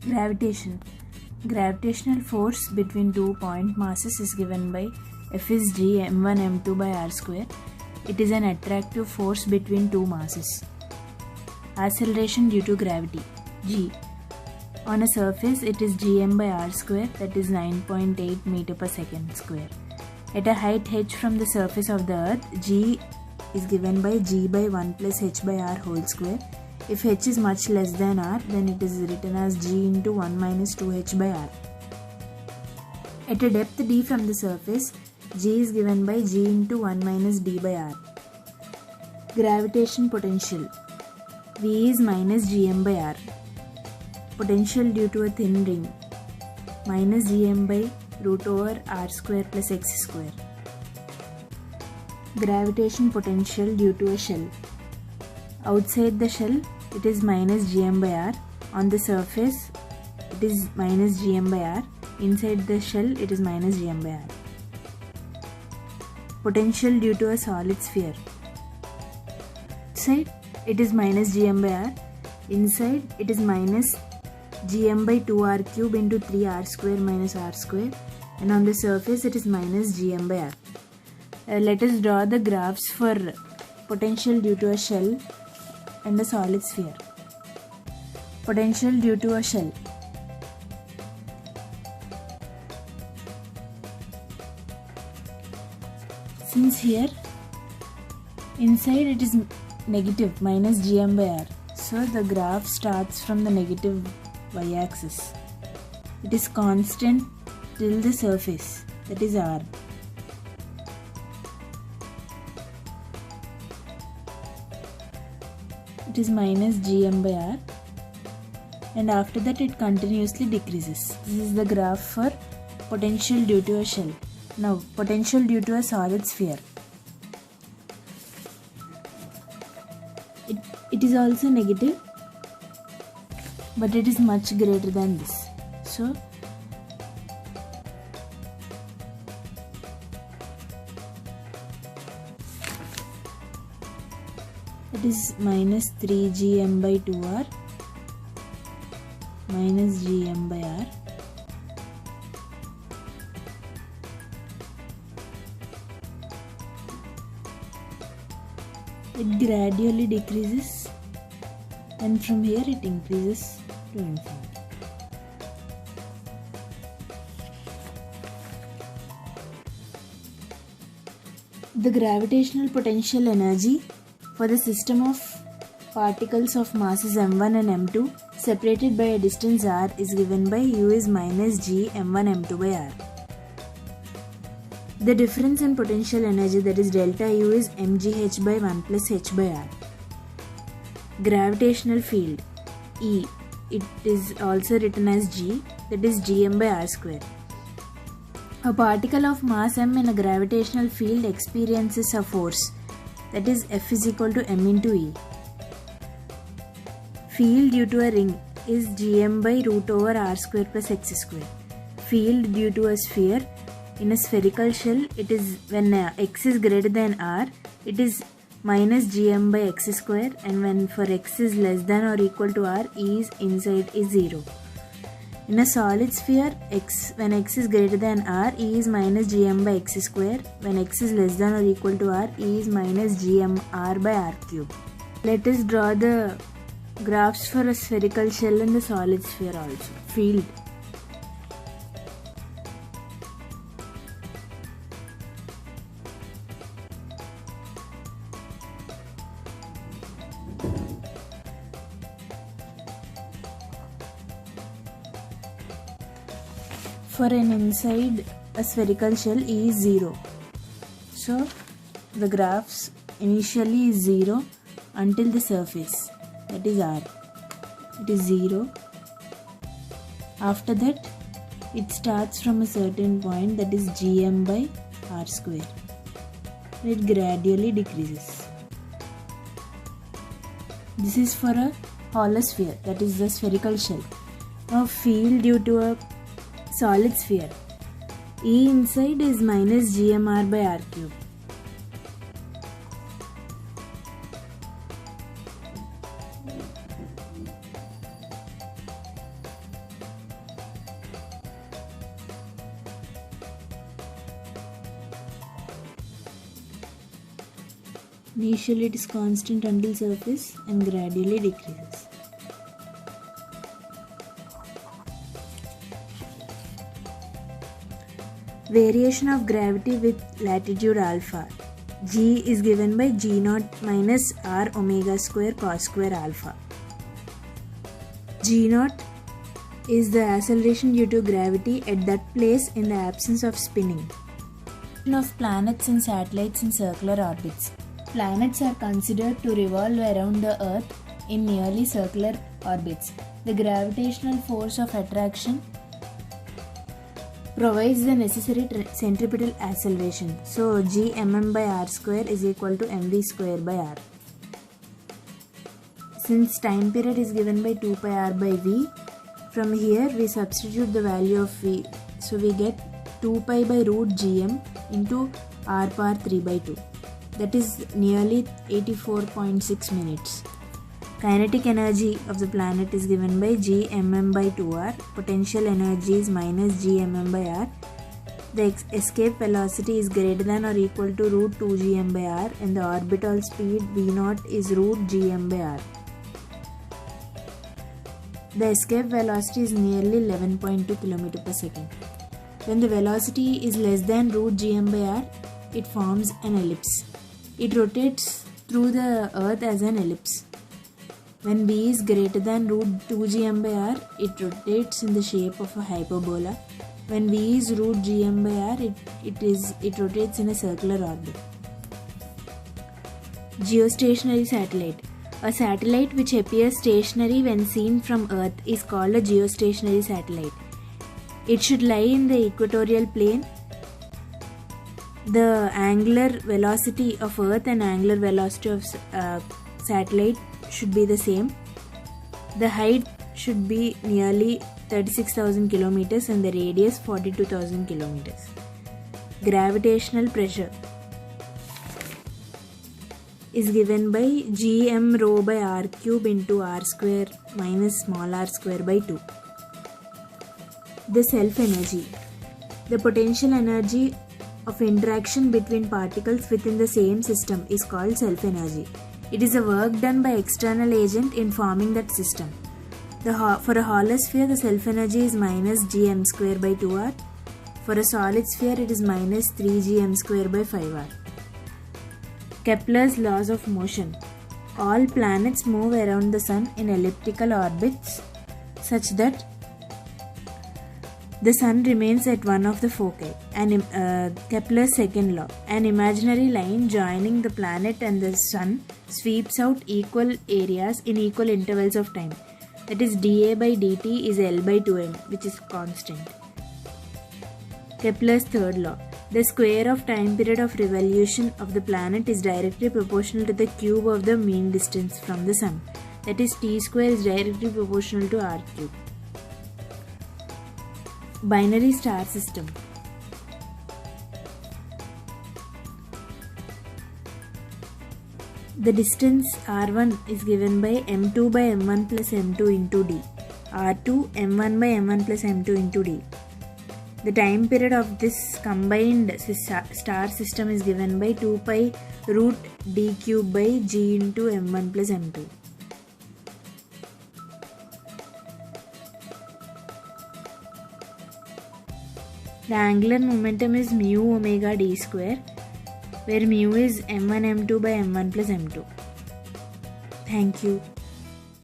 Gravitation. Gravitational force between two point masses is given by F is g m1 m2 by r square. It is an attractive force between two masses. Acceleration due to gravity. G. On a surface, it is gm by r square, that is 9.8 meter per second square. At a height h from the surface of the earth, g is given by g by 1 plus h by r whole square. If h is much less than r, then it is written as g into 1 minus 2h by r. At a depth d from the surface, g is given by g into 1 minus d by r. Gravitation potential. V is minus gm by r. Potential due to a thin ring. Minus gm by root over r square plus x square. Gravitation potential due to a shell. Outside the shell, it is minus gm by r. On the surface, it is minus gm by r. Inside the shell, it is minus gm by r. Potential due to a solid sphere. Outside, it is minus gm by r. Inside, it is minus gm by 2r cube into 3r square minus r square. And on the surface, it is minus gm by r. Let us draw the graphs for potential due to a shell and a solid sphere. Potential due to a shell. Since here inside it is negative minus gm by r, so the graph starts from the negative y-axis. It is constant till the surface, that is r. It is minus gm by r, and after that it continuously decreases. This is the graph for potential due to a shell. Now potential due to a solid sphere. It is also negative, but it is much greater than this. So it is minus 3 gm by 2r minus gm by r. It gradually decreases, and from here it increases to infinity. The gravitational potential energy for the system of particles of masses m1 and m2 separated by a distance r is given by U is minus g m1 m2 by r. The difference in potential energy, that is delta U, is mgh by 1 plus h by r. Gravitational field E, it is also written as g, that is gm by r square. A particle of mass m in a gravitational field experiences a force, that is F is equal to m into E. Field due to a ring is gm by root over r square plus x square. Field due to a sphere. In a spherical shell, it is when x is greater than r, it is minus gm by x square, and when for x is less than or equal to r, E is inside is 0. In a solid sphere, when x is greater than r, E is minus gm by x square. When x is less than or equal to r, E is minus gm r by r cube. Let us draw the graphs for a spherical shell and the solid sphere also. Field. For an inside a spherical shell, E is 0. So the graphs initially is 0 until the surface, that is r. It is 0. After that, it starts from a certain point, that is gm by r square. It gradually decreases. This is for a hollow sphere, that is the spherical shell. Now field due to a solid sphere. E inside is minus gmr by r cube. Initially it is constant until surface and gradually decreases. Variation of gravity with latitude alpha. G is given by G naught minus R omega square cos square alpha. G naught is the acceleration due to gravity at that place in the absence of spinning. Of planets and satellites in circular orbits. Planets are considered to revolve around the Earth in nearly circular orbits. The gravitational force of attraction provides the necessary centripetal acceleration. So G mm by r square is equal to mv square by r. Since time period is given by 2 pi r by v, from here we substitute the value of v. So we get 2 pi by root gm into r power 3 by 2. That is nearly 84.6 minutes. Kinetic energy of the planet is given by g mm by 2r. Potential energy is minus g mm by r. The escape velocity is greater than or equal to root 2 gm by r, and the orbital speed v0 is root gm by r. The escape velocity is nearly 11.2 km per second. When the velocity is less than root gm by r, it forms an ellipse. It rotates through the Earth as an ellipse. When v is greater than root 2 gm by r, it rotates in the shape of a hyperbola. When v is root gm by r, it rotates in a circular orbit. Geostationary satellite. A satellite which appears stationary when seen from Earth is called a geostationary satellite. It should lie in the equatorial plane. The angular velocity of Earth and angular velocity of satellite should be the same. The height should be nearly 36,000 kilometers and the radius 42,000 kilometers. Gravitational pressure is given by gm rho by r cube into r square minus small r square by 2. The self-energy. The potential energy of interaction between particles within the same system is called self-energy. It is a work done by external agent in forming that system. For a hollow sphere, the self-energy is minus gm square by 2r. For a solid sphere, it is minus 3gm square by 5r. Kepler's laws of motion. All planets move around the Sun in elliptical orbits such that the Sun remains at one of the foci. Kepler's second law. An imaginary line joining the planet and the Sun sweeps out equal areas in equal intervals of time. That is, dA by dt is L by 2m, which is constant. Kepler's third law. The square of time period of revolution of the planet is directly proportional to the cube of the mean distance from the Sun. That is, t square is directly proportional to r cube. Binary star system. The distance r1 is given by m2 by m1 plus m2 into d. r2 m1 by m1 plus m2 into d. The time period of this combined star system is given by 2 pi root d cube by g into m1 plus m2. The angular momentum is mu omega d square, where mu is m1 m2 by m1 plus m2. Thank you.